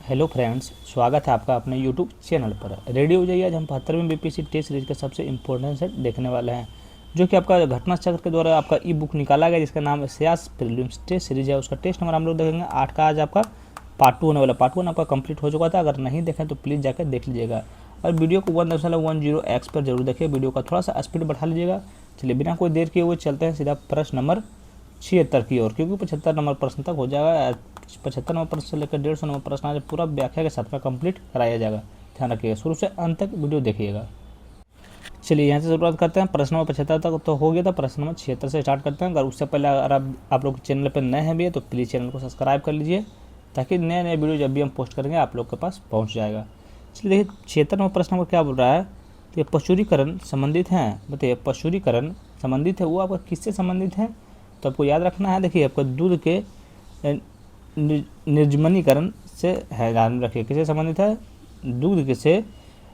Hello friends, स्वागत है आपका अपने यूट्यूब चैनल पर। रेडी हो जाइए। आज हम 75वें बीपीएससी टेस्ट सीरीज का सबसे इम्पोर्टेंट सेट देखने वाले हैं, जो कि आपका घटना चक्र के द्वारा आपका ई बुक निकाला गया, जिसका नाम सियास प्रीलिम्स टेस्ट सीरीज है। उसका टेस्ट नंबर हम लोग देखेंगे 8 का। आज आपका पार्ट 2 होने वाला। पार्ट 1 आपका कंप्लीट हो चुका था। अगर नहीं देखें तो प्लीज़ जाकर देख लीजिएगा और वीडियो को 1.10x पर जरूर देखिए। वीडियो का थोड़ा सा स्पीड बढ़ा लीजिएगा। चलिए बिना कोई देर किए हुए चलते हैं सीधा प्रश्न नंबर 76 की ओर, क्योंकि 75 नंबर प्रश्न तक हो जाएगा। 75 नंबर प्रश्न से लेकर 150 नंबर प्रश्न आज पूरा व्याख्या के साथ में कंप्लीट कराया जाएगा। ध्यान रखिएगा, शुरू से अंत तक वीडियो देखिएगा। चलिए यहाँ से शुरुआत करते हैं। प्रश्न नंबर 75 तक तो हो गया था, प्रश्न नंबर 76 से स्टार्ट करते हैं। अगर उससे पहले अगर आप लोग चैनल पर नए हैं भी तो प्लीज़ चैनल को सब्सक्राइब कर लीजिए, ताकि नए नए वीडियो जब भी हम पोस्ट करेंगे आप लोग के पास पहुँच जाएगा। चलिए देखिए 76 नंबर प्रश्न नंबर क्या बोल रहा है। तो ये पशुरीकरण संबंधित हैं। बताइए पशुरीकरण संबंधित है, वो आपका किससे संबंधित है? तो आपको याद रखना है। देखिए आपका दूध के निर्जमनीकरण से है, ध्यान में रखिए। किससे संबंधित है? दूध के से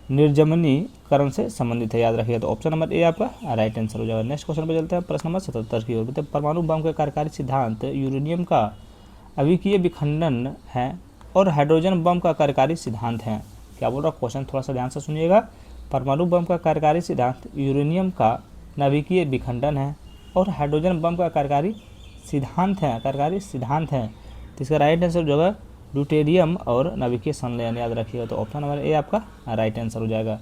निर्जमनीकरण से संबंधित है, याद रखिएगा। तो ऑप्शन नंबर ए आपका राइट आंसर हो जाएगा। नेक्स्ट क्वेश्चन पे चलते हैं, प्रश्न नंबर 77 की ओर। बताइए परमाणु बम का कार्यकारी सिद्धांत यूरेनियम का अविकीय विखंडन है और हाइड्रोजन बम का कार्यकारी सिद्धांत है। क्या बोल रहा है क्वेश्चन, थोड़ा सा ध्यान से सुनिएगा। परमाणु बम का कार्यकारी सिद्धांत यूरेनियम का नाभिकीय विखंडन है और हाइड्रोजन बम का कार्यकारी सिद्धांत है। तो इसका राइट आंसर जो है ड्यूटेरियम और नाभिकीय संलयन, याद रखिएगा। तो ऑप्शन नंबर ए आपका राइट आंसर हो जाएगा।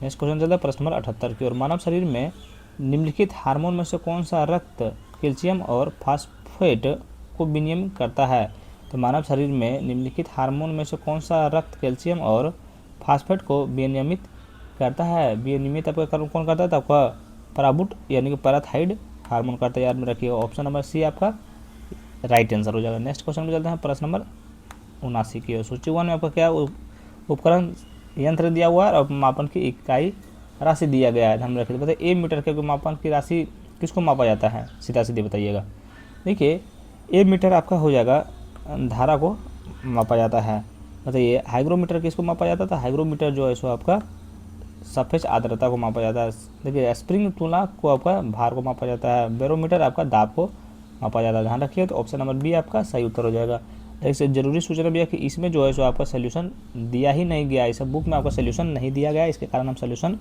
नेक्स्ट क्वेश्चन चलता है प्रश्न नंबर 78 की ओर। मानव शरीर में निम्नलिखित हार्मोन में से कौन सा रक्त कैल्शियम और फास्फेट को विनियमित करता है? तो मानव शरीर में निम्नलिखित हार्मोन में से कौन सा रक्त कैल्शियम और फास्फेट को विनियमित करता है? विनियमित आपका कौन करता है? तो आपका पराबुट यानी कि पैराथाइड हार्मोन करता है, याद में रखिएगा। ऑप्शन नंबर सी आपका राइट आंसर हो जाएगा। नेक्स्ट क्वेश्चन पे चलते हैं, प्रश्न नंबर 79 की ओर। सूची 1 में आपका क्या उपकरण यंत्र दिया हुआ है और मापन की इकाई राशि दिया गया है, ध्यान में रखिए। बताइए ए मीटर के मापन की राशि किसको मापा जाता है? सीधा सीधे बताइएगा। देखिए ए मीटर आपका हो जाएगा धारा को मापा जाता है। बताइए हाइग्रोमीटर किसको मापा जाता था? हाइग्रोमीटर जो है सो आपका सापेक्ष आर्द्रता को मापा जाता है। देखिए स्प्रिंग तुलना को आपका भार को मापा जाता है। बैरोमीटर आपका दाब को मापा जाता है, ध्यान रखिए। तो ऑप्शन नंबर बी आपका सही उत्तर हो जाएगा। इससे जरूरी सूचना भी है कि इसमें जो है सो आपका सोल्यूशन दिया ही नहीं गया, इस बुक में आपका सोल्यूशन नहीं दिया गया, इसके कारण हम सोल्यूशन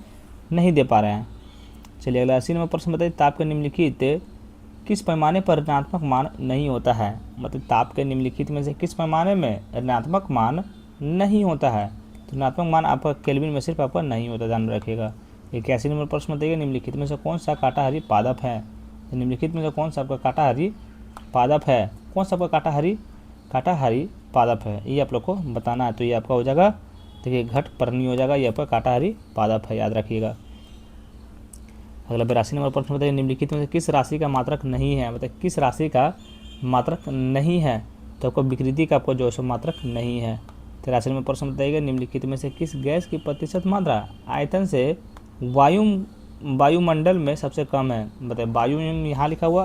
नहीं दे पा रहे हैं। चलिए अगला 80 नंबर प्रश्न बताइए ताप के निम्नलिखित किस पैमाने पर ऋणात्मक मान नहीं होता है? मतलब ताप के निम्नलिखित में से किस पैमाने में ऋणात्मक मान नहीं होता है? तो ऋणात्मक मान आपका केल्विन में सिर्फ आपका नहीं होता, ध्यान रखिएगा। 81 नंबर प्रश्न बताइए निम्नलिखित में से कौन सा कांटाहारी पादप है? तो निम्नलिखित में से कौन सा आपका कांटाहारी पादप है? कौन सा आपका कांटाहारी पादप है, ये आप लोग को बताना है। तो ये आपका हो जाएगा, देखिए घट पर्णी हो जाएगा, ये आपका कांटाहारी पादप है, याद रखिएगा। अगला 82 नंबर प्रश्न बताइए निम्नलिखित में से किस राशि का मात्रक नहीं है? मतलब किस राशि का मात्रक नहीं है? तो आपको विकृति का आपको जो है मात्रक नहीं है। 83 नंबर प्रश्न बताइएगा निम्नलिखित में से किस गैस की प्रतिशत मात्रा आयतन से वायुमंडल में सबसे कम है? बताइए वायु यहाँ लिखा हुआ,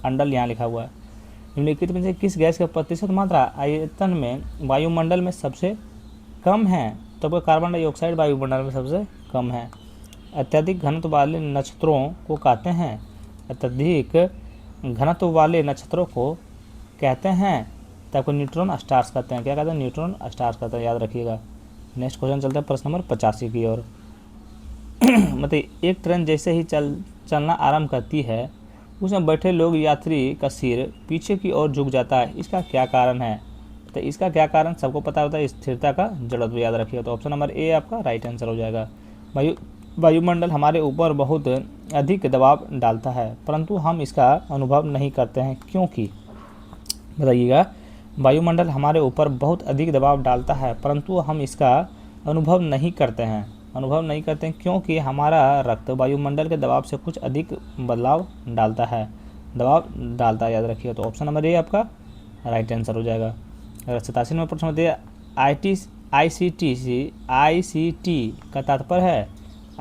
अंडल यहाँ लिखा हुआ है। निम्नलिखित में से किस गैस का प्रतिशत मात्रा आयतन में वायुमंडल में सबसे कम है? तो आपका कार्बन डाइऑक्साइड वायुमंडल में सबसे कम है। अत्यधिक घनत्व वाले नक्षत्रों को कहते हैं? अत्यधिक घनत्व वाले नक्षत्रों को कहते हैं तो आपको न्यूट्रॉन स्टार्स कहते हैं। क्या कहते हैं? न्यूट्रॉन स्टार्स कहते हैं, याद रखिएगा। नेक्स्ट क्वेश्चन चलता है प्रश्न नंबर 85 की ओर। मतलब एक ट्रेन जैसे ही चलना आरंभ करती है, उसमें बैठे लोग यात्री का सिर पीछे की ओर झुक जाता है, इसका क्या कारण है? तो इसका क्या कारण सबको पता होता है, स्थिरता का जड़त्व, याद रखिएगा। तो ऑप्शन नंबर ए आपका राइट आंसर हो जाएगा। वायुमंडल हमारे ऊपर बहुत अधिक दबाव डालता है, परंतु हम इसका अनुभव नहीं करते हैं, क्योंकि बताइएगा वायुमंडल हमारे ऊपर बहुत अधिक दबाव डालता है परंतु हम इसका अनुभव नहीं करते हैं, क्योंकि हमारा रक्त वायुमंडल के दबाव से कुछ अधिक दबाव डालता है, याद रखिए। तो ऑप्शन नंबर ए आपका राइट आंसर हो जाएगा। अगर 87 नंबर प्रश्न बताइए ICT का तात्पर्य है?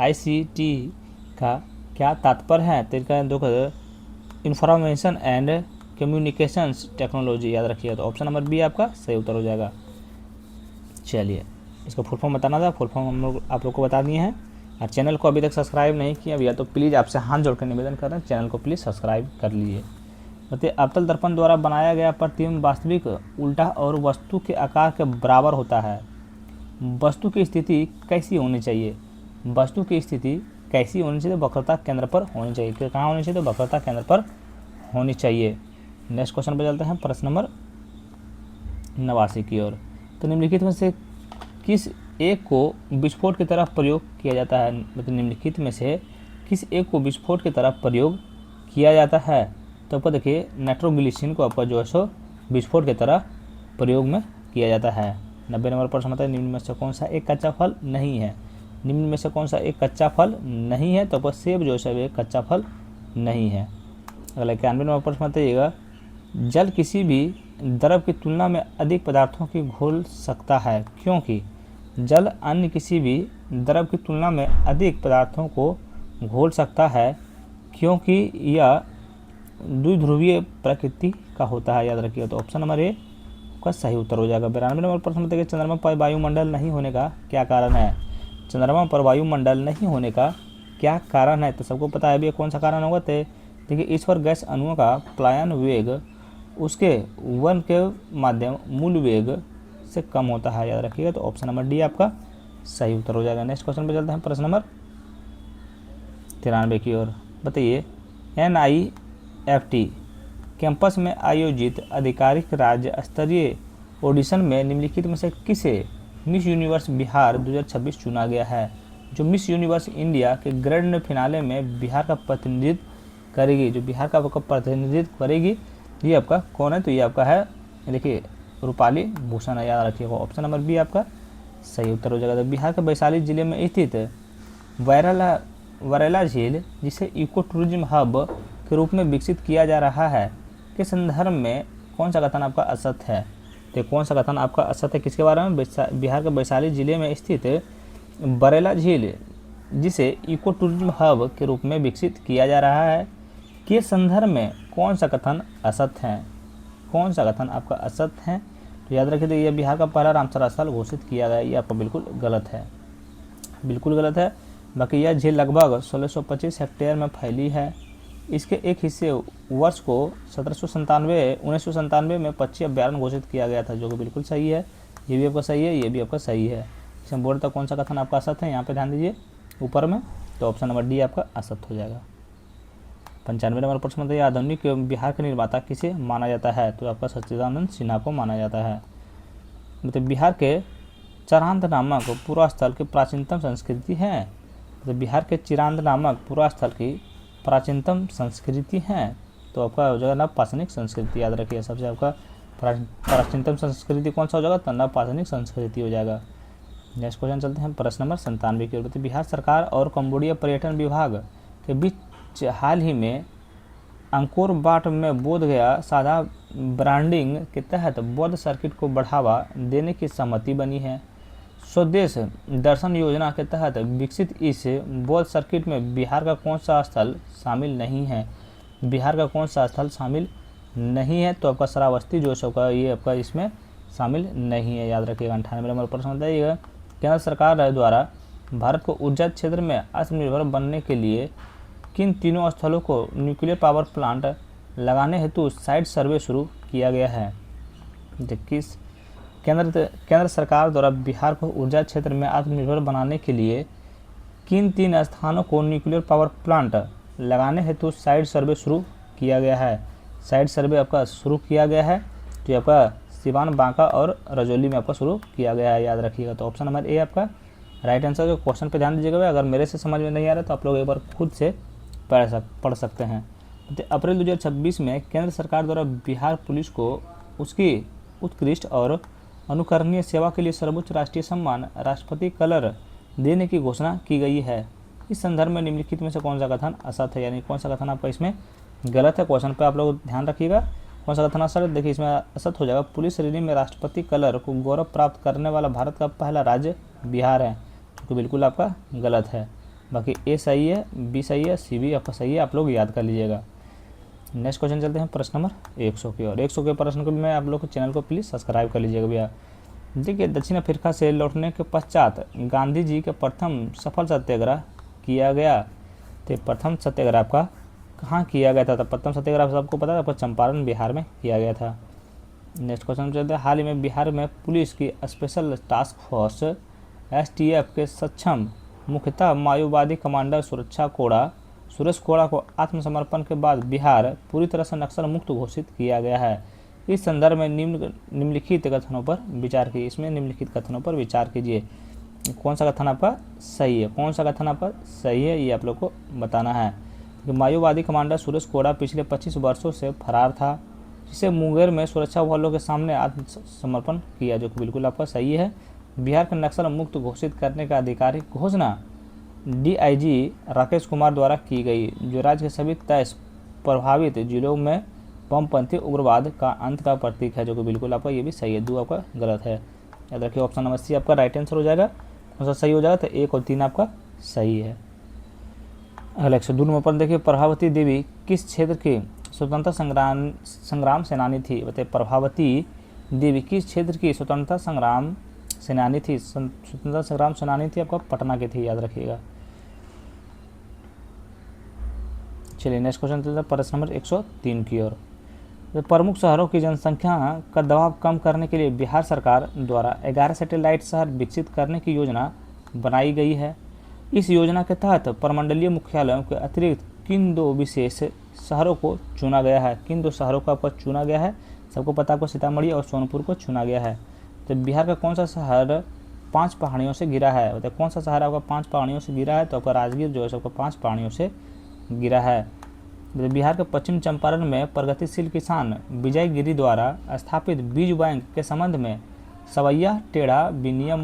ICT का क्या तात्पर्य है? तो इनका देखो इंफॉर्मेशन एंड कम्युनिकेशंस टेक्नोलॉजी, याद रखिएगा। तो ऑप्शन नंबर बी आपका सही उत्तर हो जाएगा। चलिए इसका फुल फॉर्म बताना था, फुल फॉर्म हम लोग आप लोग को बता दिए हैं। और चैनल को अभी तक सब्सक्राइब नहीं किया भैया तो प्लीज़ आपसे हाथ जोड़ कर निवेदन कर रहे हैं, चैनल को प्लीज़ सब्सक्राइब कर लीजिए। बताइए अवतल दर्पण द्वारा बनाया गया प्रतिबिंब वास्तविक उल्टा और वस्तु के आकार के बराबर होता है। वस्तु की स्थिति कैसी होनी चाहिए? वस्तु की स्थिति कैसी होनी चाहिए? वक्रता केंद्र पर होनी चाहिए। कहाँ होनी चाहिए? तो वक्रता केंद्र पर होनी चाहिए। नेक्स्ट क्वेश्चन पे चलते हैं, प्रश्न नंबर 89 की ओर। तो निम्नलिखित में से किस एक को विस्फोट की तरफ प्रयोग किया जाता है? मतलब निम्नलिखित में से किस एक को विस्फोट की तरफ प्रयोग किया जाता है? तो आपको देखिए नाइट्रोग्लिसरीन को आपका जो है सो विस्फोट की तरह प्रयोग में किया जाता है। 90 नंबर प्रश्न आता है, निम्न में से कौन सा एक कच्चा फल नहीं है? निम्न में से कौन सा एक कच्चा फल नहीं है? तो आपका सेब जो है एक कच्चा फल नहीं है। अगला 91 नंबर प्रश्न बताइएगा, जल किसी भी द्रव की तुलना में अधिक पदार्थों की घोल सकता है क्योंकि? जल अन्य किसी भी द्रव की तुलना में अधिक पदार्थों को घोल सकता है क्योंकि यह द्विध्रुवीय प्रकृति का होता है। याद रखिए। तो ऑप्शन नंबर ए का सही उत्तर हो जाएगा। 92 नंबर प्रश्न बताइए, चंद्रमा पर वायुमंडल नहीं होने का क्या कारण है? चंद्रमा पर वायुमंडल नहीं होने का क्या कारण है? तो सबको पता है अभी कौन सा कारण होगा। तो देखिए इस पर गैस अणुओं का पलायन वेग उसके वन के माध्यम मूल वेग से कम होता है। याद रखिएगा। तो ऑप्शन नंबर डी आपका सही उत्तर हो जाएगा। नेक्स्ट क्वेश्चन पे चलते हैं, प्रश्न नंबर 93 की ओर। बताइए NIFT कैंपस में आयोजित आधिकारिक राज्य स्तरीय ऑडिशन में निम्नलिखित में से किसे मिस यूनिवर्स बिहार 2026 चुना गया है? जो मिस यूनिवर्स इंडिया के ग्रैंड फिनाले में बिहार का प्रतिनिधित्व करेगी, जो बिहार का प्रतिनिधित्व करेगी, ये आपका कौन है? तो ये आपका है, देखिए रूपाली भूषण है। याद रखिएगा। ऑप्शन नंबर बी आपका सही उत्तर हो जाएगा। तो बिहार के वैशाली जिले में स्थित वरेला झील, जिसे इको टूरिज्म हब के रूप में विकसित किया जा रहा है, के संदर्भ में कौन सा कथन आपका असत्य है? तो कौन सा कथन आपका असत्य है? किसके बारे में? बिहार के वैशाली जिले में स्थित बरेला झील, जिसे इको टूरिज्म हब के रूप में विकसित किया जा रहा है, के संदर्भ में कौन सा कथन असत्य है? कौन सा कथन आपका असत्य है? तो याद रखिए, यह बिहार का पहला रामसर स्थल घोषित किया गया। ये आपका बिल्कुल गलत है, बिल्कुल गलत है। बाकी यह झील लगभग 1625 हेक्टेयर में फैली है। इसके एक हिस्से वर्ष को 1997 में पक्षी अभ्यारण्य घोषित किया गया था, जो कि बिल्कुल सही है। ये भी आपका सही है, ये भी आपका सही है। इसमें बोर्ड तक कौन सा कथन आपका असत्य है? यहाँ पे ध्यान दीजिए ऊपर में। तो ऑप्शन नंबर डी आपका असत्य हो जाएगा। 95 नंबर प्रश्न बताइए, आधुनिक बिहार के निर्माता किसे माना जाता है? तो आपका सच्चिदानंद सिन्हा को माना जाता है। मतलब बिहार के चरांद नामक पूर्वा स्थल की प्राचीनतम संस्कृति है। तो बिहार के चिरांद नामक पूर्वा स्थल की प्राचीनतम संस्कृति है। तो आपका हो जाएगा नवपाषाणिक संस्कृति। याद रखिए, सबसे आपका प्राचीनतम संस्कृति कौन सा हो जाएगा? तो नवपाषाणिक संस्कृति हो जाएगा। नेक्स्ट क्वेश्चन चलते हैं, प्रश्न नंबर 97 की ओर। बिहार सरकार और कंबोडिया पर्यटन विभाग के बीच हाल ही में अंकोर वाट में बोध गया साझा ब्रांडिंग के तहत बौद्ध सर्किट को बढ़ावा देने की सहमति बनी है। स्वदेश दर्शन योजना के तहत विकसित इस बौद्ध सर्किट में बिहार का कौन सा स्थल शामिल नहीं है? बिहार का कौन सा स्थल शामिल नहीं है? तो आपका श्रावस्ती जो है ये आपका इसमें शामिल नहीं है। याद रखिएगा। 98 नंबर प्रश्न बताइएगा, केंद्र सरकार द्वारा भारत को ऊर्जा क्षेत्र में आत्मनिर्भर बनने के लिए किन तीनों स्थलों को न्यूक्लियर पावर प्लांट लगाने हेतु साइट सर्वे शुरू किया गया है? किस केंद्र सरकार द्वारा बिहार को ऊर्जा क्षेत्र में आत्मनिर्भर बनाने के लिए किन तीन स्थानों को न्यूक्लियर पावर प्लांट लगाने हेतु साइट सर्वे शुरू किया गया है? साइट सर्वे आपका शुरू किया गया है, तो आपका सिवान, बांका और रजौली में आपका शुरू किया गया है। याद रखिएगा। तो ऑप्शन नंबर ए आपका राइट आंसर। जो क्वेश्चन पे ध्यान दीजिएगा, अगर मेरे से समझ में नहीं आ रहा तो आप लोग एक बार खुद से पढ़ सकते हैं। तो अप्रैल 2026 में केंद्र सरकार द्वारा बिहार पुलिस को उसकी उत्कृष्ट और अनुकरणीय सेवा के लिए सर्वोच्च राष्ट्रीय सम्मान राष्ट्रपति कलर देने की घोषणा की गई है। इस संदर्भ में निम्नलिखित में से कौन सा कथन असत्य है? यानी कौन सा कथन आपका इसमें गलत है? क्वेश्चन पे आप लोग ध्यान रखिएगा कौन सा कथन असत्य। देखिए इसमें असत्य हो जाएगा, पुलिस श्रेणी में राष्ट्रपति कलर को गौरव प्राप्त करने वाला भारत का पहला राज्य बिहार है, तो बिल्कुल आपका गलत है। बाकी ए सही है, बी सही है, सी भी आपका सही है। आप लोग याद कर लीजिएगा। नेक्स्ट क्वेश्चन चलते हैं, प्रश्न नंबर 100 की ओर। 100 के प्रश्न को मैं आप लोग चैनल को प्लीज़ सब्सक्राइब कर लीजिएगा भैया। देखिए दक्षिण अफ्रीका से लौटने के पश्चात गांधी जी के प्रथम सफल सत्याग्रह किया गया। तो प्रथम सत्याग्रह आपका कहाँ किया गया था? तो प्रथम सत्याग्रह सबको पता है, आपको चंपारण बिहार में किया गया था। नेक्स्ट क्वेश्चन चलते हैं। हाल ही में बिहार में पुलिस की स्पेशल टास्क फोर्स STF के सक्षम मुख्यतः माओवादी कमांडर सुरेश कोड़ा को आत्मसमर्पण के बाद बिहार पूरी तरह से नक्सल मुक्त घोषित किया गया है। इस संदर्भ में निम्नलिखित कथनों पर विचार कीजिए। इसमें निम्नलिखित कथनों पर विचार कीजिए। कौन सा कथन आपका सही है? कौन सा कथन आपका सही है ये आप लोग को बताना है। कि माओवादी कमांडर सुरेश कोड़ा पिछले 25 वर्षों से फरार था, जिसे मुंगेर में सुरक्षा बलों के सामने आत्मसमर्पण किया, जो कि बिल्कुल आपका सही है। बिहार को नक्सल मुक्त घोषित करने का आधिकारिक घोषणा DIG राकेश कुमार द्वारा की गई, जो राज्य के सभी 23 प्रभावित जिलों में वामपंथी उग्रवाद का अंत का प्रतीक है, जो कि बिल्कुल आपका ये भी सही है। 2 आपका गलत है। याद रखिए ऑप्शन नंबर C आपका राइट आंसर हो जाएगा। कौन सा सही हो जाएगा? तो 1 और 3 आपका सही है। अगला 102 नंबर पर देखिए, प्रभावती देवी किस क्षेत्र की स्वतंत्रता संग्राम सेनानी थी? बताइए, प्रभावती देवी किस क्षेत्र की स्वतंत्रता संग्राम सेनानी थी? स्वतंत्रता संग्राम सेनानी थी आपका पटना की थी, याद रखिएगा। चलिए नेक्स्ट क्वेश्चन चलते हैं प्रश्न नंबर 103 की ओर। तो प्रमुख शहरों की जनसंख्या का दबाव कम करने के लिए बिहार सरकार द्वारा 11 सैटेलाइट शहर विकसित करने की योजना बनाई गई है। इस योजना के तहत प्रमंडलीय मुख्यालयों के अतिरिक्त किन 2 विशेष शहरों को चुना गया है? किन 2 शहरों को आपको चुना गया है? सबको पता, आपको सीतामढ़ी और सोनपुर को चुना गया है। तो बिहार का कौन सा शहर 5 पहाड़ियों से घिरा है? बताइए कौन सा शहर आपका 5 पहाड़ियों से घिरा है? तो आपका राजगीर जो है सबको 5 पहाड़ियों से घिरा है। बिहार के पश्चिम चंपारण में प्रगतिशील किसान विजय गिरी द्वारा स्थापित बीज बैंक के संबंध में सवैया टेढ़ा विनिमय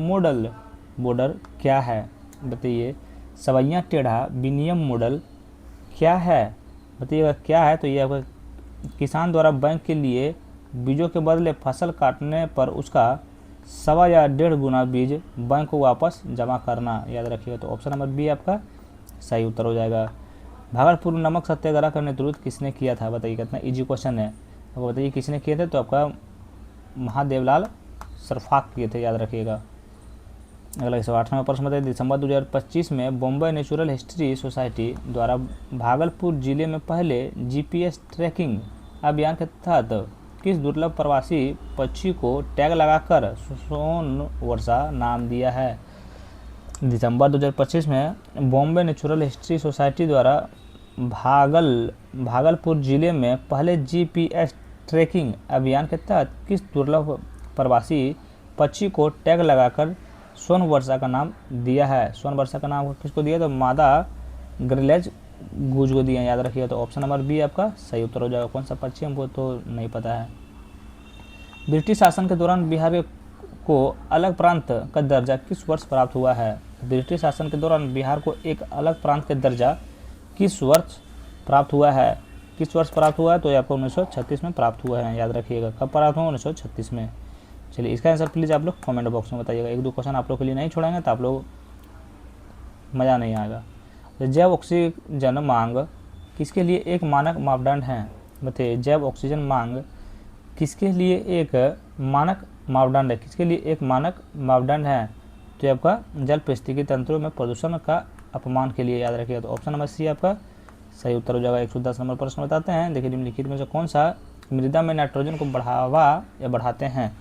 मॉडल क्या है? बताइए, सवैया टेढ़ा विनिमय मॉडल क्या है? बताइएगा क्या है? तो ये आपका किसान द्वारा बैंक के लिए बीजों के बदले फसल काटने पर उसका 1.25 या 1.5 गुना बीज बैंक को वापस जमा करना, याद रखिएगा। तो ऑप्शन नंबर B आपका सही उत्तर हो जाएगा। भागलपुर नमक सत्याग्रह का नेतृत्व किसने किया था? बताइए, कितना इजी क्वेश्चन है। आपको बताइए किसने किए थे? तो आपका महादेवलाल सरफाक किए थे, याद रखिएगा। अगला 108वां प्रश्न बताइए, दिसंबर 2025 में बॉम्बे नेचुरल हिस्ट्री सोसाइटी द्वारा भागलपुर जिले में पहले GPS ट्रैकिंग अभियान के तहत किस दुर्लभ प्रवासी पक्षी को टैग लगाकर सोनवर्षा नाम दिया है? दिसंबर 2025 में बॉम्बे नेचुरल हिस्ट्री सोसाइटी द्वारा भागलपुर जिले में पहले GPS ट्रैकिंग अभियान के तहत किस दुर्लभ प्रवासी पक्षी को टैग लगाकर सोनवर्षा का नाम दिया है? सोनवर्षा का नाम किसको दिया? तो मादा ग्रिलेज गूज को दिया, याद रखिएगा। तो ऑप्शन नंबर B आपका सही उत्तर हो जाएगा। कौन सा पक्षी हमको तो नहीं पता है। ब्रिटिश शासन के दौरान बिहार को अलग प्रांत का दर्जा किस वर्ष प्राप्त हुआ है? ब्रिटिश शासन के दौरान बिहार को एक अलग प्रांत का दर्जा किस वर्ष प्राप्त हुआ है? किस वर्ष प्राप्त हुआ है? तो ये आपको 1936 में प्राप्त हुआ है, याद रखिएगा। कब प्राप्त हुआ? 1936 में। चलिए इसका आंसर प्लीज़ आप लोग कमेंट बॉक्स में बताइएगा। 1-2 क्वेश्चन आप लोग के लिए नहीं छोड़ेंगे तो आप लोग मज़ा नहीं आएगा। तो जैव ऑक्सीजन मांग किसके लिए एक मानक मापदंड है? बताइए, जैव ऑक्सीजन मांग किसके लिए एक मानक मापदंड है? किसके लिए एक मानक मापदंड है? तो आपका जल पारिस्थितिकी तंत्रों में प्रदूषण का अपमान के लिए, याद रखिएगा। तो ऑप्शन नंबर C आपका सही उत्तर हो जाएगा। 110 नंबर प्रश्न बताते हैं। देखिए, निम्नलिखित में से कौन सा मृदा में नाइट्रोजन को बढ़ावा या बढ़ाते हैं?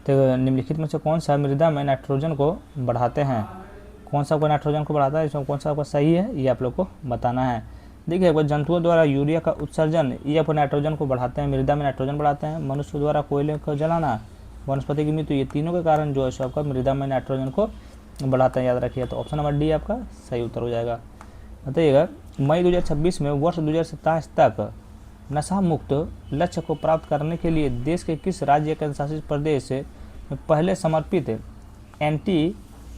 तो निम्नलिखित में से कौन सा मृदा में नाइट्रोजन को बढ़ाते हैं? कौन सा को नाइट्रोजन को बढ़ाता है? इसमें कौन सा आपका सही है ये आप लोग को बताना है। देखिए, एक बार जंतुओं द्वारा यूरिया का उत्सर्जन ये आपको नाइट्रोजन को बढ़ाते हैं, मृदा में नाइट्रोजन बढ़ाते हैं। मनुष्य द्वारा कोयले को जलाना, वनस्पति की मृत्यु, ये तीनों के कारण जो है सो आपका मृदा में नाइट्रोजन को बढ़ाते हैं, याद रखिए। तो ऑप्शन नंबर D आपका सही उत्तर हो जाएगा। बताइएगा, मई 2026 में वर्ष 2027 तक नशा मुक्त लक्ष्य को प्राप्त करने के लिए देश के किस राज्य केंद्र शासित प्रदेश में पहले समर्पित anti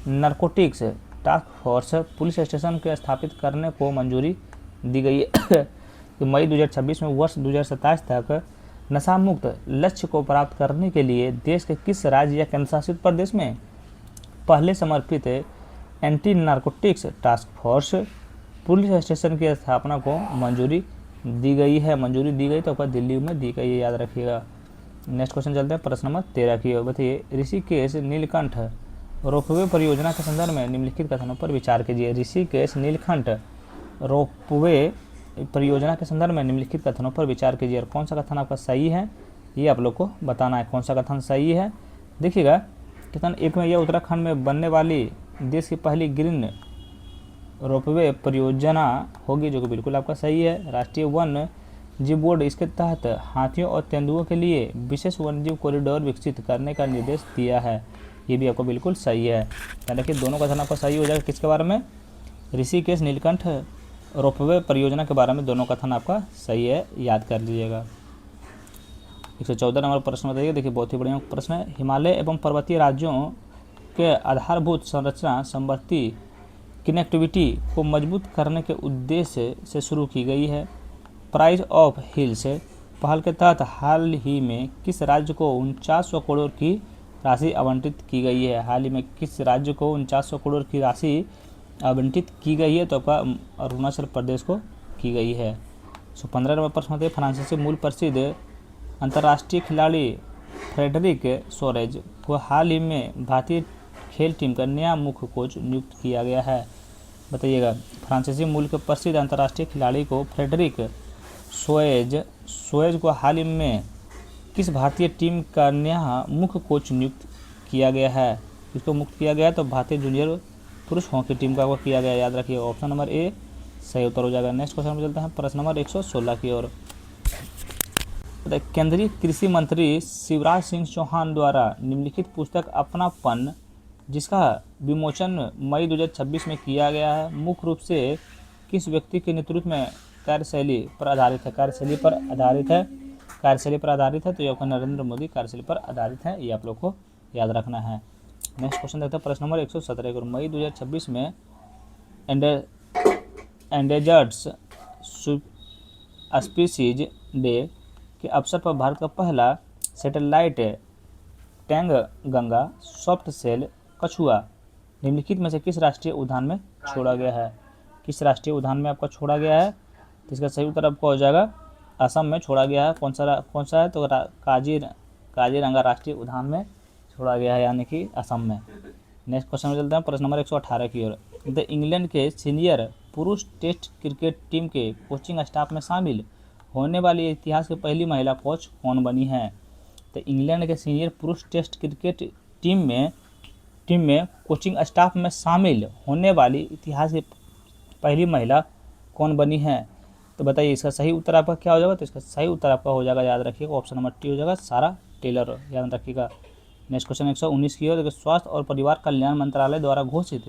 narcotics task force police station के स्थापित करने को मंजूरी दी गई है? कि मई 2026 में वर्ष 2027 तक नशा मुक्त लक्ष्य को प्राप्त करने के लिए देश के किस राज्य या केंद्र शासित प्रदेश में पहले समर्पित anti narcotics task force police station की स्थापना को मंजूरी दी गई है? मंजूरी दी गई तो आपका दिल्ली में दी गई है, याद रखिएगा। नेक्स्ट क्वेश्चन चलते हैं प्रश्न नंबर 13 की ओर। बताइए, ऋषिकेश नीलकंठ रोपवे परियोजना के संदर्भ में निम्नलिखित कथनों पर विचार कीजिए। ऋषिकेश नीलकंठ रोपवे परियोजना के संदर्भ में निम्नलिखित कथनों पर विचार कीजिए और कौन सा कथन आपका सही है ये आप लोग को बताना है, कौन सा कथन सही है। देखिएगा कथन एक में यह उत्तराखंड में बनने वाली देश की पहली ग्रीन रोपवे परियोजना होगी, जो कि बिल्कुल आपका सही है। राष्ट्रीय वन जीव बोर्ड इसके तहत हाथियों और तेंदुओं के लिए विशेष वन्यजीव कॉरिडोर विकसित करने का निर्देश दिया है, ये भी आपको बिल्कुल सही है। यानी कि दोनों कथन आपका सही हो जाएगा। किसके बारे में? ऋषिकेश नीलकंठ रोपवे परियोजना के बारे में दोनों कथन आपका सही है, याद कर लीजिएगा। 114 नंबर प्रश्न बताइए। देखिए बहुत ही बढ़िया प्रश्न है। हिमालय एवं पर्वतीय राज्यों के आधारभूत संरचना संवर्ती कनेक्टिविटी को मजबूत करने के उद्देश्य से शुरू की गई है। प्राइज ऑफ हिल्स पहल के तहत हाल ही में किस राज्य को 4900 करोड़ की राशि आवंटित की गई है? हाल ही में किस राज्य को 4900 करोड़ की राशि आवंटित की गई है? तो आपका अरुणाचल प्रदेश को की गई है। 15 नंबर प्रश्न है। फ्रांसीसी मूल प्रसिद्ध अंतर्राष्ट्रीय खिलाड़ी फ्रेडरिक सोरेज को हाल ही में भारतीय खेल टीम का नया मुख्य कोच नियुक्त किया गया है। बताइएगा फ्रांसीसी मूल के प्रसिद्ध अंतर्राष्ट्रीय खिलाड़ी को फ्रेडरिक सोएज को हाल ही में किस भारतीय टीम का नया मुख्य कोच नियुक्त किया गया है? किसको मुक्त किया गया है? तो भारतीय जूनियर पुरुष हॉकी टीम का वो किया गया, याद रखिए। ऑप्शन नंबर ए सही उत्तर हो जाएगा। नेक्स्ट क्वेश्चन में चलते हैं प्रश्न नंबर 116 की ओर। केंद्रीय कृषि मंत्री शिवराज सिंह चौहान द्वारा निम्नलिखित पुस्तक अपनापन, जिसका विमोचन मई 2026 में किया गया है, मुख्य रूप से किस व्यक्ति के नेतृत्व में कार्यशैली पर आधारित है? कार्यशैली पर आधारित है, कार्यशैली पर आधारित है, तो ये आपका नरेंद्र मोदी कार्यशैली पर आधारित है, ये आप लोग को याद रखना है। नेक्स्ट क्वेश्चन देखते हैं प्रश्न नंबर 117 को। मई 2026 में एंडेजर्ड स्पीसीज डे के अवसर पर भारत का पहला सैटेलाइट टैंग गंगा सॉफ्ट सेल कछुआ निम्नलिखित में से किस राष्ट्रीय उद्यान में छोड़ा गया है? किस राष्ट्रीय उद्यान में आपका छोड़ा गया है? तो इसका सही उत्तर आपको हो जाएगा असम में छोड़ा गया है। कौन सा है? तो काजीरंगा राष्ट्रीय उद्यान में छोड़ा गया है, यानी कि असम में। नेक्स्ट क्वेश्चन में चलते हैं प्रश्न नंबर 118 की ओर। द इंग्लैंड के सीनियर पुरुष टेस्ट क्रिकेट टीम के कोचिंग स्टाफ में शामिल होने वाली इतिहास की पहली महिला कोच कौन बनी है? तो इंग्लैंड के सीनियर पुरुष टेस्ट क्रिकेट टीम में कोचिंग स्टाफ में शामिल होने वाली इतिहास की पहली महिला कौन बनी है? तो बताइए इसका सही उत्तर आपका क्या हो जाएगा? तो इसका सही उत्तर आपका हो जाएगा, याद रखिएगा, ऑप्शन नंबर टी हो जाएगा, सारा टेलर, याद रखिएगा। नेक्स्ट क्वेश्चन 119 की ओर। देखिए स्वास्थ्य और परिवार कल्याण मंत्रालय द्वारा घोषित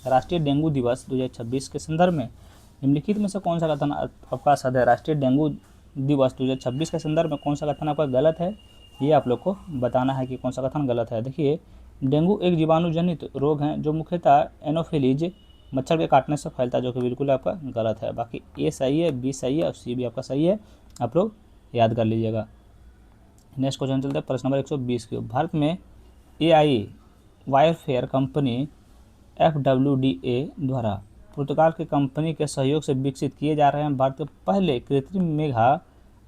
राष्ट्रीय डेंगू दिवस 2026 के संदर्भ में निम्नलिखित में से कौन सा कथन आपका सद है? राष्ट्रीय डेंगू दिवस 2026 के संदर्भ में कौन सा कथन आपका गलत है, ये आप लोग को बताना है कि कौन सा कथन गलत है। देखिए डेंगू एक जीवाणुजनित रोग है जो मुख्यतः एनोफिलीज मच्छर के काटने से फैलता है, जो कि बिल्कुल आपका गलत है। बाकी ए सही है, बी सही है और सी भी आपका सही है, आप लोग याद कर लीजिएगा। नेक्स्ट क्वेश्चन चलते हैं प्रश्न नंबर 120 की। भारत में AI वायरफेयर कंपनी FWDA द्वारा पुर्तगाल की कंपनी के सहयोग से विकसित किए जा रहे हैं भारत के पहले कृत्रिम मेघा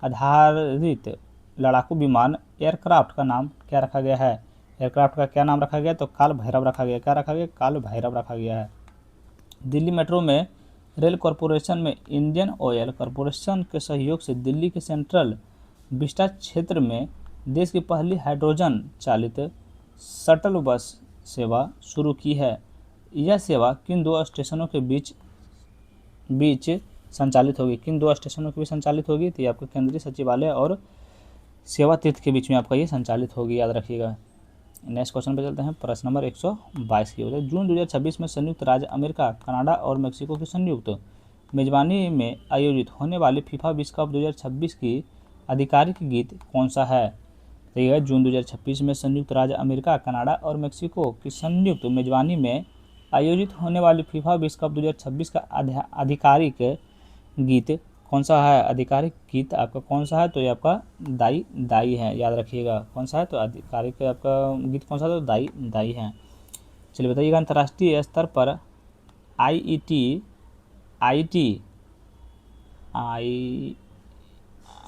आधारित लड़ाकू विमान एयरक्राफ्ट का नाम क्या रखा गया है? एयरक्राफ्ट का क्या नाम रखा गया? तो काल भैरव रखा गया। क्या रखा गया? काल भैरव रखा गया है। दिल्ली मेट्रो में रेल कॉरपोरेशन में इंडियन ऑयल कॉरपोरेशन के सहयोग से दिल्ली के सेंट्रल विस्टा क्षेत्र में देश की पहली हाइड्रोजन चालित शटल बस सेवा शुरू की है। यह सेवा किन दो स्टेशनों के बीच संचालित होगी? किन दो स्टेशनों के बीच संचालित होगी? तो ये आपका केंद्रीय सचिवालय और सेवा तीर्थ के बीच में आपका ये संचालित होगी, याद रखिएगा। नेक्स्ट क्वेश्चन पे चलते हैं प्रश्न नंबर 122 की ओर। जून 2026 में संयुक्त राज्य अमेरिका, कनाडा और मेक्सिको की संयुक्त मेजबानी में आयोजित होने वाली फीफा विश्व कप 2026 की आधिकारिक गीत कौन सा है? तो यह जून 2026 में संयुक्त राज्य अमेरिका, कनाडा और मेक्सिको की संयुक्त मेजबानी में आयोजित होने वाली फीफा विश्व कप 2026 का आधिकारिक गीत कौन सा है? आधिकारिक गीत आपका कौन सा है? तो ये आपका दाई दाई है, याद रखिएगा। कौन सा है? तो आधिकारिक आपका गीत कौन सा है? तो दाई दाई है। चलिए बताइएगा। अंतर्राष्ट्रीय स्तर पर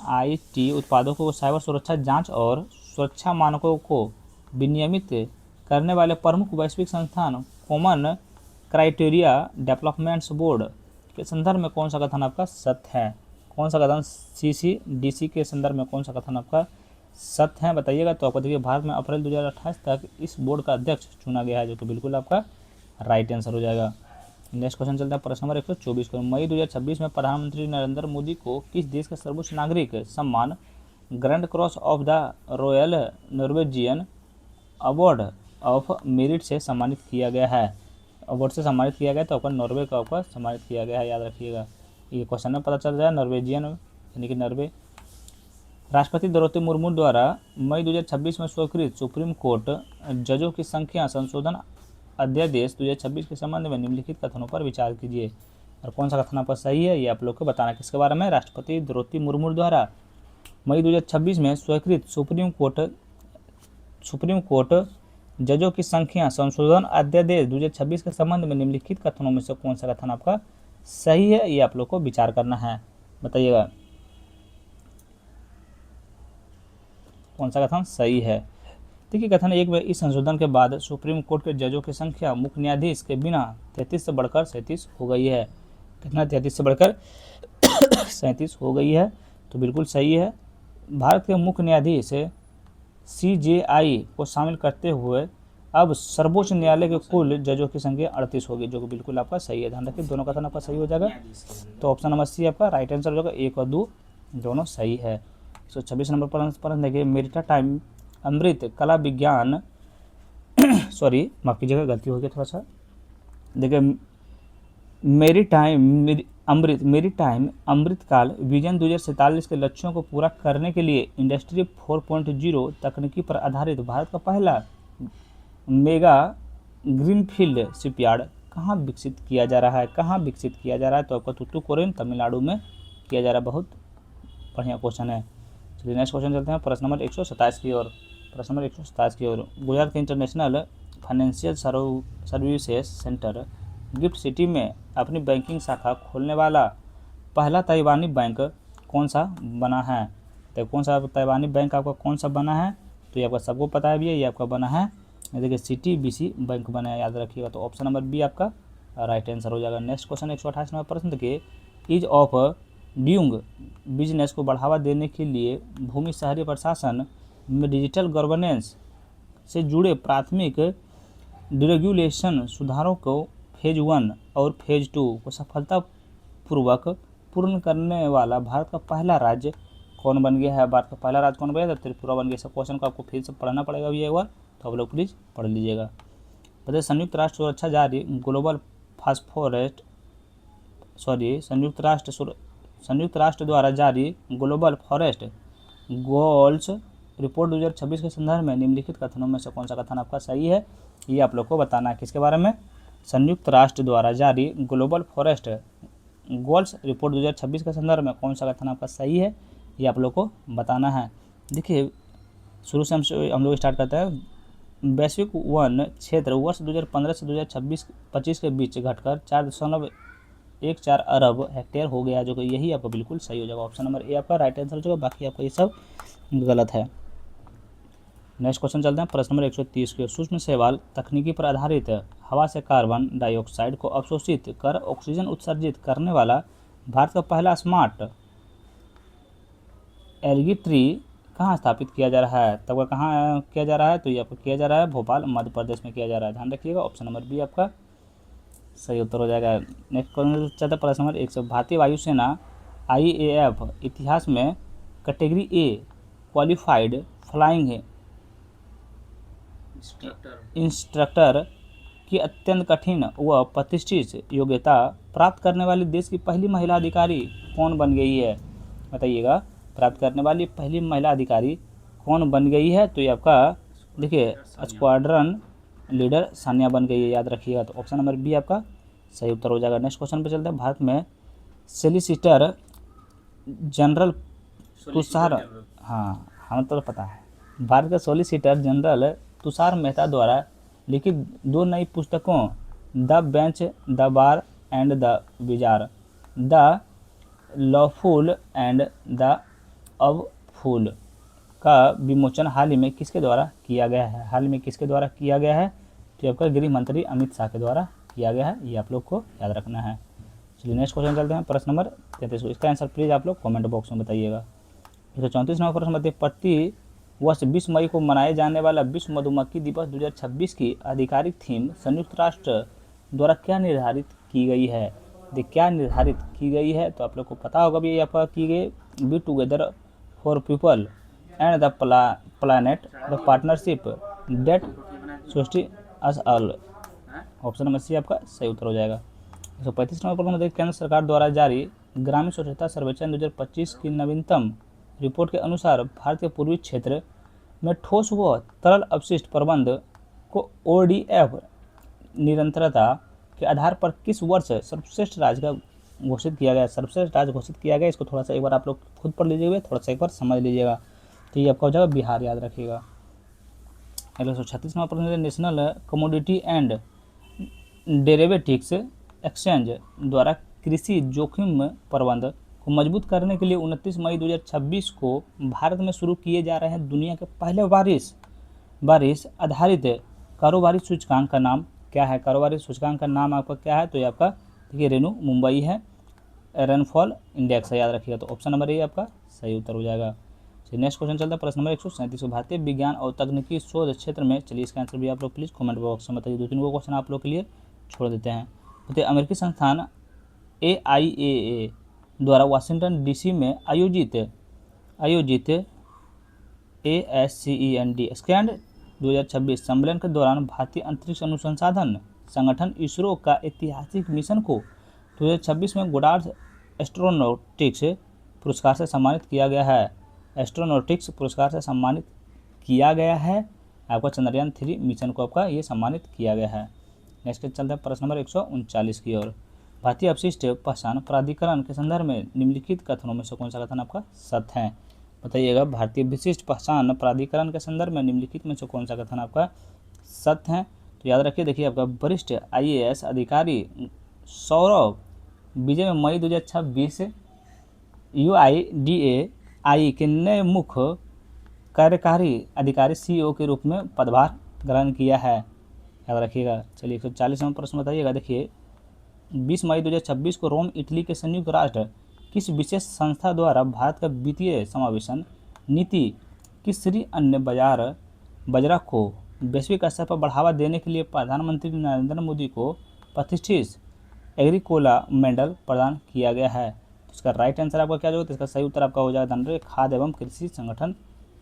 आईटी उत्पादों को साइबर सुरक्षा जांच और सुरक्षा मानकों को विनियमित करने वाले प्रमुख वैश्विक संस्थान कॉमन क्राइटेरिया डेवलपमेंट्स बोर्ड के संदर्भ में कौन सा कथन आपका सत्य है? कौन सा कथन CCDC के संदर्भ में कौन सा कथन आपका सत्य है बताइएगा। तो आपको देखिए भारत में अप्रैल 2028 तक इस बोर्ड का अध्यक्ष चुना गया है, जो कि बिल्कुल आपका राइट आंसर हो जाएगा। नेक्स्ट क्वेश्चन चलता है प्रश्न नंबर 124 को। मई 2026 में प्रधानमंत्री नरेंद्र मोदी को किस देश का सर्वोच्च नागरिक सम्मान grand cross of the royal Norwegian award of merit से सम्मानित किया गया है? अवार्ड से सम्मानित किया गया तो आपका नॉर्वे का आपका सम्मानित किया गया है, याद रखिएगा। ये क्वेश्चन में पता चल जाए नॉर्वेजियन यानी कि नॉर्वे। राष्ट्रपति द्रौपदी मुर्मू द्वारा मई 2026 में स्वीकृत सुप्रीम कोर्ट जजों की संख्या संशोधन अध्यादेश 2026 के संबंध में निम्नलिखित कथनों पर विचार कीजिए। और कौन सा कथन आपका सही है ये आप लोग को बताना। किसके बारे में? राष्ट्रपति द्रौपदी मुर्मू द्वारा मई 2026 में स्वीकृत सुप्रीम कोर्ट जजों की संख्या संशोधन अध्यादेश 2026 के संबंध में निम्नलिखित कथनों में से कौन सा कथन आपका सही है ये आप लोग को विचार करना है, बताइएगा कौन सा कथन सही है। देखिए कथन 1 में इस संशोधन के बाद सुप्रीम कोर्ट के जजों की संख्या मुख्य न्यायाधीश के बिना 33 से बढ़कर 37 हो गई है। कितना? 33 से बढ़कर 37 हो गई है, तो बिल्कुल सही है। भारत के मुख्य न्यायाधीश CJI को शामिल करते हुए अब सर्वोच्च न्यायालय के कुल जजों की संख्या 38 होगी, जो कि बिल्कुल आपका सही है। ध्यान रखिए दोनों कथन आपका सही हो जाएगा। तो ऑप्शन नंबर सी आपका राइट आंसर हो जाएगा। 1 और 2 दोनों सही है। 126 नंबर पर देखिए मेरिटा टाइम अमृत कला विज्ञान सॉरी माफ कीजिएगा गलती हो गई थोड़ा सा। देखिए मेरी टाइम अमृतकाल विजन 2047 के लक्ष्यों को पूरा करने के लिए इंडस्ट्री 4.0 तकनीकी पर आधारित भारत का पहला मेगा ग्रीनफील्ड शिपयार्ड कहाँ विकसित किया जा रहा है? कहाँ विकसित किया जा रहा है? तो आपका तुतुकुरिन तमिलनाडु में किया जा रहा है। बहुत बढ़िया क्वेश्चन है। चलिए नेक्स्ट क्वेश्चन चलते हैं प्रश्न नंबर 127 की ओर। प्रश्न नंबर 127 की ओर। गुजरात के international financial services centre gift city में अपनी बैंकिंग शाखा खोलने वाला पहला ताइवानी बैंक कौन सा बना है? तो कौन सा ताइवानी बैंक आपका कौन सा बना है? तो ये आपका सबको पता है भैया, ये आपका बना है देखिए CTBC बैंक बना है, याद रखिएगा। तो ऑप्शन नंबर बी आपका राइट आंसर हो जाएगा। नेक्स्ट क्वेश्चन 128 नंबर प्रश्न देखिए ईज ऑफ डूइंग बिजनेस को बढ़ावा देने के लिए भूमि शहरी प्रशासन में डिजिटल गवर्नेंस से जुड़े प्राथमिक डिरेगुलेशन सुधारों को फेज 1 और फेज 2 को सफलतापूर्वक पूर्ण करने वाला भारत का पहला राज्य कौन बन गया है? भारत का पहला राज्य कौन बन गया? तो त्रिपुरा बन गया। सब क्वेश्चन को आपको फिर से पढ़ना पड़ेगा भी एक बार, तो आप लोग प्लीज़ पढ़ लीजिएगा। बताइए संयुक्त राष्ट्र सुरक्षा जारी ग्लोबल फास्फोरेट संयुक्त राष्ट्र द्वारा जारी ग्लोबल फॉरेस्ट गोल्स रिपोर्ट 2026 के संदर्भ में निम्नलिखित कथनों में से कौन सा कथन आपका सही है ये आप लोग को बताना है। किसके बारे में? संयुक्त राष्ट्र द्वारा जारी ग्लोबल फॉरेस्ट गोल्स रिपोर्ट 2026 के संदर्भ में कौन सा कथन आपका सही है ये आप लोग को बताना है। देखिए शुरू से हम लोग स्टार्ट करते हैं। वैश्विक वन क्षेत्र वर्ष 2015 से 2025 के बीच घटकर 4.14 अरब हेक्टेयर हो गया, जो कि यही आपका बिल्कुल सही हो जाएगा। ऑप्शन नंबर ए आपका राइट आंसर हो जाएगा, बाकी आपका ये सब गलत है। नेक्स्ट क्वेश्चन चलते हैं प्रश्न नंबर 130 के। सूक्ष्म शैवाल तकनीकी पर आधारित हवा से कार्बन डाइऑक्साइड को अवशोषित कर ऑक्सीजन उत्सर्जित करने वाला भारत का पहला स्मार्ट एल्गी ट्री कहाँ स्थापित किया जा रहा है? तब कहाँ किया जा रहा है? तो ये आपको किया जा रहा है भोपाल मध्य प्रदेश में किया जा रहा है, ध्यान रखिएगा। ऑप्शन नंबर बी आपका सही उत्तर हो जाएगा। नेक्स्ट क्वेश्चन चलता है प्रश्न नंबर 100। भारतीय वायुसेना IAF इतिहास में category A qualified flying instructor की अत्यंत कठिन व प्रतिष्ठित योग्यता प्राप्त करने वाली देश की पहली महिला अधिकारी कौन बन गई है? बताइएगा प्राप्त करने वाली पहली महिला अधिकारी कौन बन गई है? तो ये आपका देखिए स्क्वाड्रन लीडर सानिया बन गई है, याद रखिएगा। तो ऑप्शन नंबर बी आपका सही उत्तर हो जाएगा। नेक्स्ट क्वेश्चन पे चलते हैं। भारत में सॉलिसिटर जनरल तुषार हमें तो पता है। भारत का सॉलिसिटर जनरल तुषार मेहता द्वारा लिखित 2 नई पुस्तकों the bench the bar and the wizard the lawful and the awful का विमोचन हाल ही में किसके द्वारा किया गया है? हाल में किसके द्वारा किया गया है? तो आपका गृह मंत्री अमित शाह के द्वारा किया गया है, ये आप लोग को याद रखना है। चलिए नेक्स्ट क्वेश्चन चलते हैं, प्रश्न नंबर 33 को। इसका आंसर प्लीज़ आप लोग कमेंट बॉक्स में बताइएगा। 134 नंबर प्रश्न बताइए, प्रति वर्ष 20 मई को मनाए जाने वाला विश्व मधुमक्खी दिवस 2026 की आधिकारिक थीम संयुक्त राष्ट्र द्वारा क्या निर्धारित की गई है। क्या निर्धारित की गई है, तो आप लोग को पता होगा भी आपका की गई, be together for people and the planet the partnership that sustains us all. Option number C आपका सही उत्तर हो जाएगा। 135 नंबर प्रश्न देखिए, केंद्र सरकार द्वारा जारी ग्रामीण स्वच्छता सर्वेक्षण 2025 की नवीनतम रिपोर्ट के अनुसार भारत के पूर्वी क्षेत्र में ठोस व तरल अपशिष्ट प्रबंध को ODF निरंतरता के आधार पर किस वर्ष सर्वश्रेष्ठ राज्य का घोषित किया गया। सर्वश्रेष्ठ राज्य घोषित किया गया, इसको थोड़ा सा एक बार आप लोग खुद पढ़ लीजिएगा, थोड़ा सा एक बार समझ लीजिएगा। तो ये आपका हो जाएगा बिहार, याद रखिएगा। 136 नंबर प्रश्न, national commodity and derivatives exchange द्वारा कृषि जोखिम प्रबंधन को मजबूत करने के लिए 29 मई 2026 को भारत में शुरू किए जा रहे हैं दुनिया के पहले बारिश आधारित कारोबारी सूचकांक का नाम क्या है। कारोबारी सूचकांक का नाम आपका क्या है, तो ये आपका देखिए रेनू मुंबई है, रेनफॉल इंडेक्स है, याद रखिएगा। तो ऑप्शन नंबर ए आपका सही उत्तर हो जाएगा। चलिए नेक्स्ट क्वेश्चन चलता है, प्रश्न नंबर 137, भारतीय विज्ञान और तकनीकी शोध क्षेत्र में, चलिए इसका आंसर भी आप लोग प्लीज़ कमेंट बॉक्स में बताइए। 2-3 को क्वेश्चन आप लोग के लिए छोड़ देते हैं। तो अमेरिकी संस्थान AIAA द्वारा वाशिंगटन DC में आयोजित ASCEND 2026 सम्मेलन के दौरान भारतीय अंतरिक्ष अनुसंधान संगठन इसरो का ऐतिहासिक मिशन को 2026 में गोडार्ड एस्ट्रोनॉटिक्स पुरस्कार से सम्मानित किया गया है। एस्ट्रोनॉटिक्स पुरस्कार से सम्मानित किया गया है आपका चंद्रयान 3 मिशन को आपका ये सम्मानित किया गया है। नेक्स्ट चलते हैं प्रश्न नंबर 139 की ओर। भारतीय अपशिष्ट पहचान प्राधिकरण के संदर्भ में निम्नलिखित कथनों में से कौन सा कथन आपका सत्य है, बताइएगा। भारतीय विशिष्ट पहचान प्राधिकरण के संदर्भ में निम्नलिखित में से कौन सा कथन आपका सत्य है, तो याद रखिए। देखिए आपका वरिष्ठ IAS अधिकारी सौरभ विजय में मई 2026 UIDAI के नए मुख्य कार्यकारी अधिकारी CEO के रूप में पदभार ग्रहण किया है, याद रखिएगा। चलिए 140 नंबर प्रश्न बताइएगा। देखिए 20 मई 2026 को रोम इटली के संयुक्त राष्ट्र किस विशेष संस्था द्वारा भारत का वित्तीय समावेशन नीति किसी अन्य बाजार को वैश्विक स्तर पर बढ़ावा देने के लिए प्रधानमंत्री नरेंद्र मोदी को प्रतिष्ठित एग्रीकोला मेडल प्रदान किया गया है। तो इसका राइट आंसर आपका क्या होगा, तो इसका सही उत्तर आपका हो जाएगा धनरे खाद्य एवं कृषि संगठन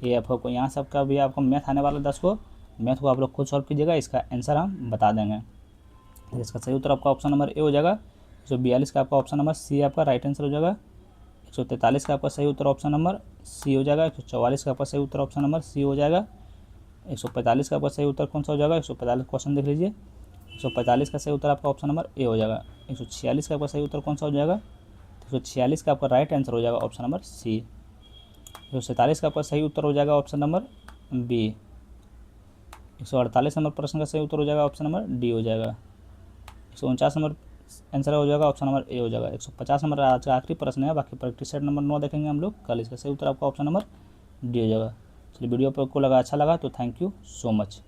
AF को। यहाँ सबका भी आपको मैथ आने वाला 10 को, मैथ को आप लोग खुद सॉल्व कीजिएगा, इसका आंसर हम बता देंगे। इसका सही उत्तर आपका ऑप्शन नंबर ए हो जाएगा। 142 का आपका ऑप्शन नंबर सी आपका राइट आंसर हो जाएगा। 143 का आपका सही उत्तर ऑप्शन नंबर सी हो जाएगा। 144 का आपका सही उत्तर ऑप्शन नंबर सी हो जाएगा। 145 का आपका सही उत्तर कौन सा हो जाएगा, 145 क्वेश्चन देख लीजिए। 145 का सही उत्तर आपका ऑप्शन नंबर ए हो जाएगा। 146 का आपका सही उत्तर कौन सा हो जाएगा, 146 का आपका राइट आंसर हो जाएगा ऑप्शन नंबर सी। 147 का आपका सही उत्तर हो जाएगा ऑप्शन नंबर बी। 148 नंबर प्रश्न का सही उत्तर हो जाएगा ऑप्शन नंबर डी हो जाएगा। 149 नंबर आंसर हो जाएगा ऑप्शन नंबर ए हो जाएगा। 150 नंबर आज का आखिरी प्रश्न है, बाकी प्रैक्टिस सेट नंबर 9 देखेंगे हम लोग कल। इसका सही उत्तर आपका ऑप्शन नंबर डी हो जाएगा। चलिए वीडियो पर को लगा अच्छा लगा तो थैंक यू सो मच।